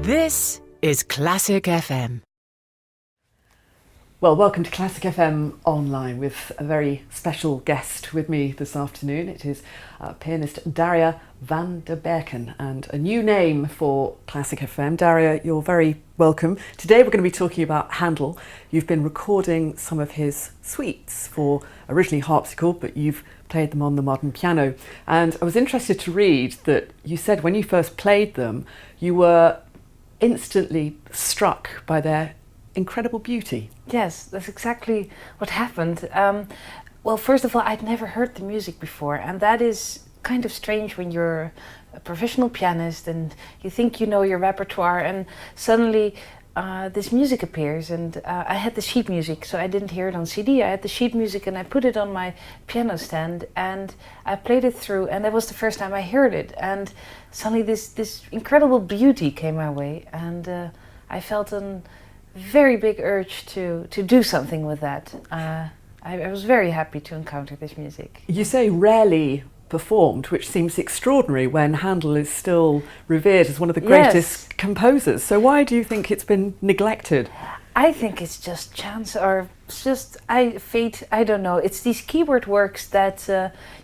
This is Classic FM. Well, welcome to Classic FM Online with a very special guest with me this afternoon. It is pianist Daria van der Bercken, and a new name for Classic FM. Daria, you're very welcome. Today we're going to be talking about Handel. You've been recording some of his suites for originally harpsichord, but you've played them on the modern piano. And I was interested to read that you said when you first played them, you were instantly struck by their incredible beauty. Yes, that's exactly what happened. Well, first of all, I'd never heard the music before, and that is kind of strange when you're a professional pianist and you think you know your repertoire, and suddenly this music appears. And I had the sheet music, so I didn't hear it on CD. I had the sheet music and I put it on my piano stand and I played it through, and that was the first time I heard it. And suddenly this incredible beauty came my way, and I felt a very big urge to do something with that. I was very happy to encounter this music. You say rarely performed, which seems extraordinary when Handel is still revered as one of the greatest composers. So why do you think it's been neglected? I think it's just chance, or just fate. I don't know. It's these keyboard works that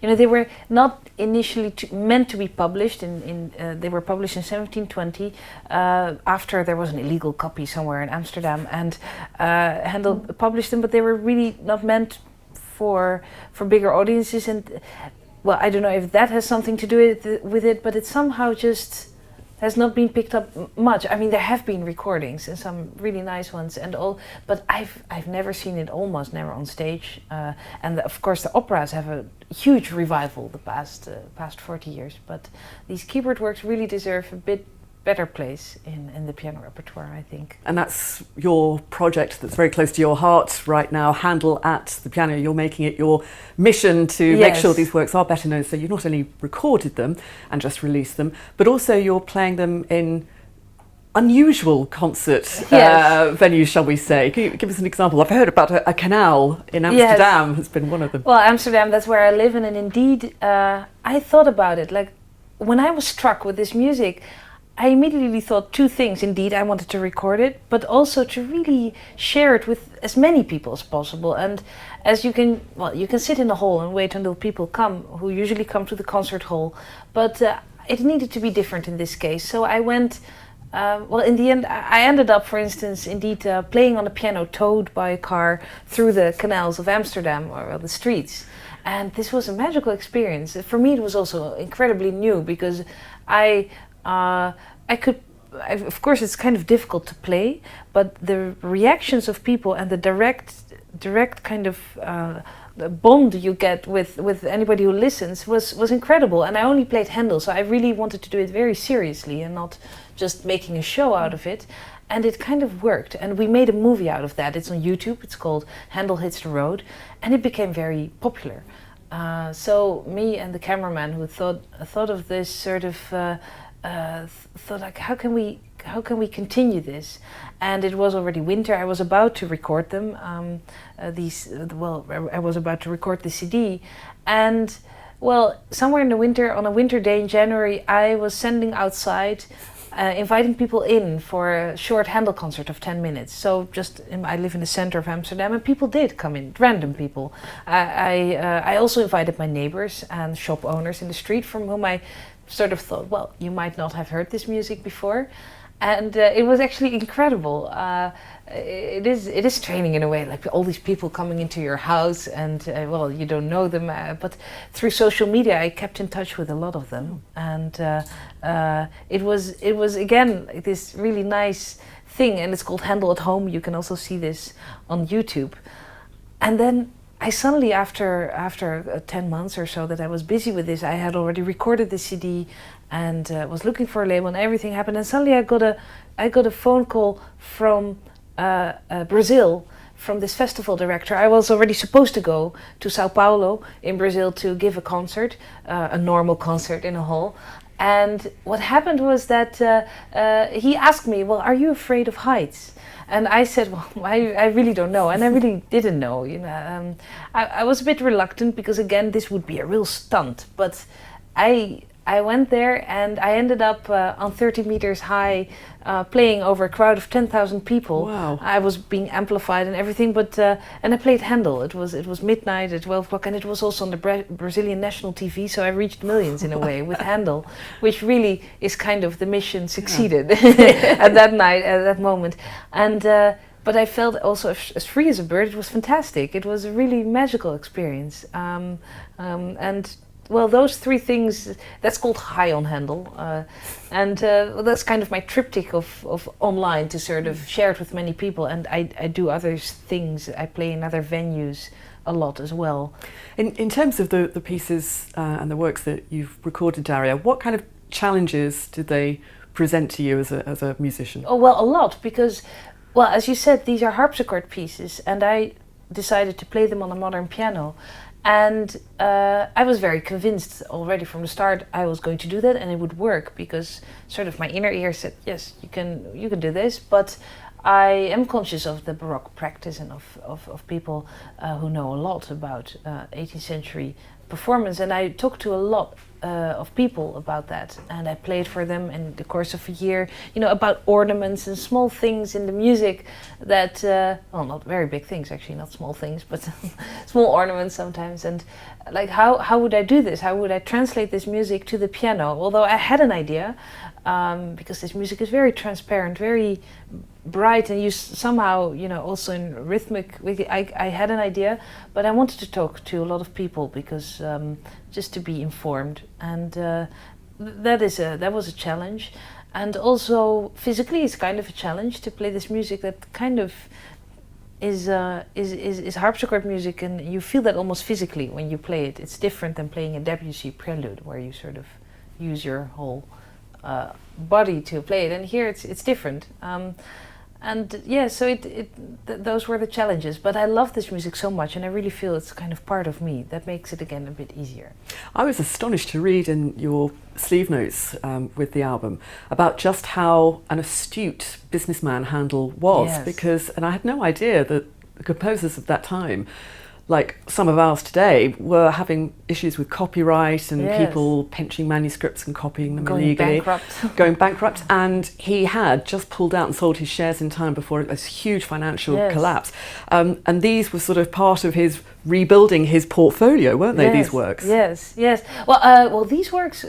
they were not initially meant to be published. They were published in 1720 after there was an illegal copy somewhere in Amsterdam, and Handel published them. But they were really not meant for bigger audiences. And well, I don't know if that has something to do with it, but it somehow just has not been picked up much. I mean, there have been recordings and some really nice ones and all, but I've never seen it, almost never on stage. And of course, the operas have a huge revival the past 40 years. But these keyboard works really deserve a bit better place in the piano repertoire, I think. And that's your project that's very close to your heart right now, Handel at the piano. You're making it your mission to make sure these works are better known. So you've not only recorded them and just released them, but also you're playing them in unusual concert venues, shall we say. Can you give us an example? I've heard about a canal in Amsterdam has been one of them. Well, Amsterdam, that's where I live in, and indeed I thought about it. Like, when I was struck with this music, I immediately thought two things. Indeed, I wanted to record it, but also to really share it with as many people as possible. And as you can sit in a hall and wait until people come, who usually come to the concert hall. But it needed to be different in this case. So I went, in the end, I ended up, for instance, indeed playing on a piano towed by a car through the canals of Amsterdam, or the streets. And this was a magical experience. For me, it was also incredibly new, because of course, it's kind of difficult to play, but the reactions of people and the direct kind of bond you get with anybody who listens was incredible. And I only played Handel, so I really wanted to do it very seriously and not just making a show out of it. And it kind of worked, and we made a movie out of that. It's on YouTube. It's called Handel Hits the Road, and it became very popular. So me and the cameraman who thought of this sort of thought, like, how can we continue this? And it was already winter. I was about to record them. I was about to record the CD, and somewhere in the winter, on a winter day in January, I was sending outside, inviting people in for a short Handel concert of 10 minutes. So I live in the center of Amsterdam, and people did come in, random people. I also invited my neighbors and shop owners in the street, from whom I sort of thought, well, you might not have heard this music before. And it was actually incredible. It is training in a way, like all these people coming into your house, and you don't know them, but through social media I kept in touch with a lot of them. And it was again this really nice thing, and it's called Handel at Home. You can also see this on YouTube. And then I suddenly, after 10 months or so that I was busy with this, I had already recorded the CD and was looking for a label, and everything happened. And suddenly I got a phone call from Brazil, from this festival director. I was already supposed to go to Sao Paulo in Brazil to give a concert, a normal concert in a hall. And what happened was that he asked me, well, are you afraid of heights? And I said, well, I really don't know. And I really didn't know. I was a bit reluctant, because again, this would be a real stunt. But I I went there and I ended up on 30 meters high, playing over a crowd of 10,000 people. Wow. I was being amplified and everything, but and I played Handel. It was midnight at 12 o'clock, and it was also on the Brazilian national TV, so I reached millions in a way with Handel, which really is kind of the mission succeeded at that night, at that moment. And but I felt also as free as a bird. It was fantastic. It was a really magical experience. And well, those three things, that's called high on Handel. And well, that's kind of my triptych of online to sort of share it with many people. And I do other things. I play in other venues a lot as well. In terms of the pieces and the works that you've recorded, Daria, what kind of challenges did they present to you as a musician? Oh, well, a lot, because, well, as you said, these are harpsichord pieces, and I decided to play them on a modern piano. And I was very convinced already from the start I was going to do that and it would work, because sort of my inner ear said, yes, you can do this. But I am conscious of the Baroque practice and of people who know a lot about 18th century performance. And I talked to a lot of people about that, and I played for them in the course of a year, about ornaments and small things in the music that, well, not very big things actually, not small things, but small ornaments sometimes. And like, how would I do this? How would I translate this music to the piano? Although I had an idea, because this music is very transparent, very bright, and you somehow, also in rhythmic, I had an idea, but I wanted to talk to a lot of people because just to be informed, and that was a challenge. And also physically it's kind of a challenge to play this music that kind of is harpsichord music, and you feel that almost physically when you play it. It's different than playing a Debussy prelude where you sort of use your whole body to play it, and here it's different. And yeah, so those were the challenges. But I love this music so much, and I really feel it's kind of part of me. That makes it again a bit easier. I was astonished to read in your sleeve notes with the album about just how an astute businessman Handel was, Yes. and I had no idea that the composers of that time, like some of ours today, were having issues with copyright and people pinching manuscripts and copying them illegally. Going bankrupt. And he had just pulled out and sold his shares in time before a huge financial collapse. And these were sort of part of his rebuilding his portfolio, weren't they, these works? Yes. Well, these works,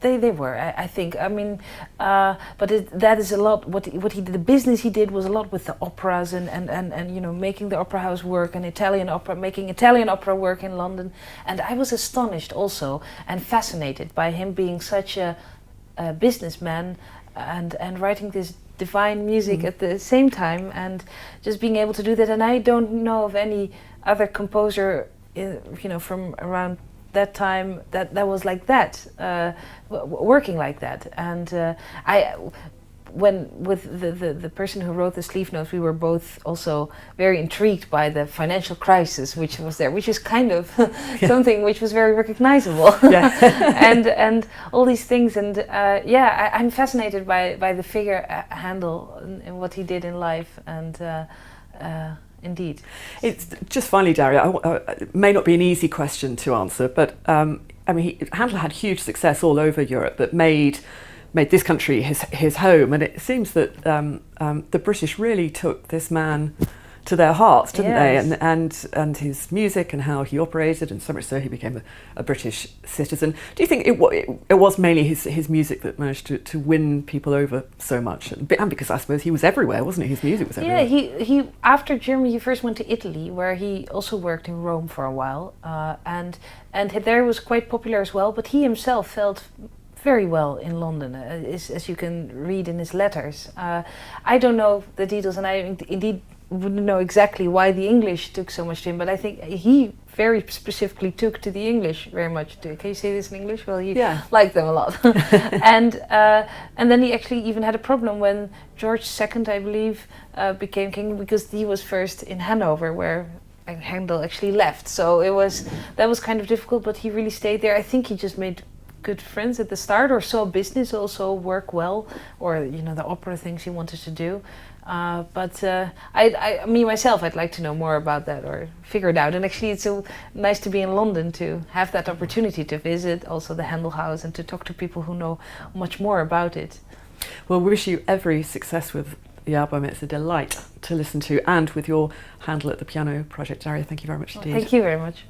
they were, I think. I mean, but that is a lot. What he did, the business he did was a lot with the operas and making the opera house work, and making Italian opera work in London. And I was astonished also and fascinated by him being such a businessman and writing this divine music at the same time, and just being able to do that. And I don't know of any other composer, from around that time that was like that, working like that. And when with the person who wrote the sleeve notes, we were both also very intrigued by the financial crisis which was there, which is kind of something which was very recognizable. and all these things. And I'm fascinated by the figure Handel and what he did in life. And indeed. It's just finally, Daria, it may not be an easy question to answer, but Handel had huge success all over Europe that made this country his home, and it seems that the British really took this man to their hearts, didn't they? And his music and how he operated, and so much so he became a British citizen. Do you think it was mainly his music that managed to win people over so much? And because I suppose he was everywhere, wasn't he? His music was everywhere. Yeah, he after Germany, he first went to Italy, where he also worked in Rome for a while, and there was quite popular as well. But he himself felt very well in London, as you can read in his letters. I don't know the details, and I indeed wouldn't know exactly why the English took so much to him, but I think he very specifically took to the English very much. Can you say this in English? Well, he liked them a lot. And then he actually even had a problem when George II, I believe, became king, because he was first in Hanover, where Handel actually left. So that was kind of difficult, but he really stayed there. I think he just made good friends at the start, or saw business also work well, or the opera things he wanted to do. Me myself, I'd like to know more about that or figure it out. And actually, it's so nice to be in London to have that opportunity to visit also the Handel House and to talk to people who know much more about it. Well, we wish you every success with the album. It's a delight to listen to, and with your Handel at the Piano project. Daria, thank you very much indeed. Thank you very much.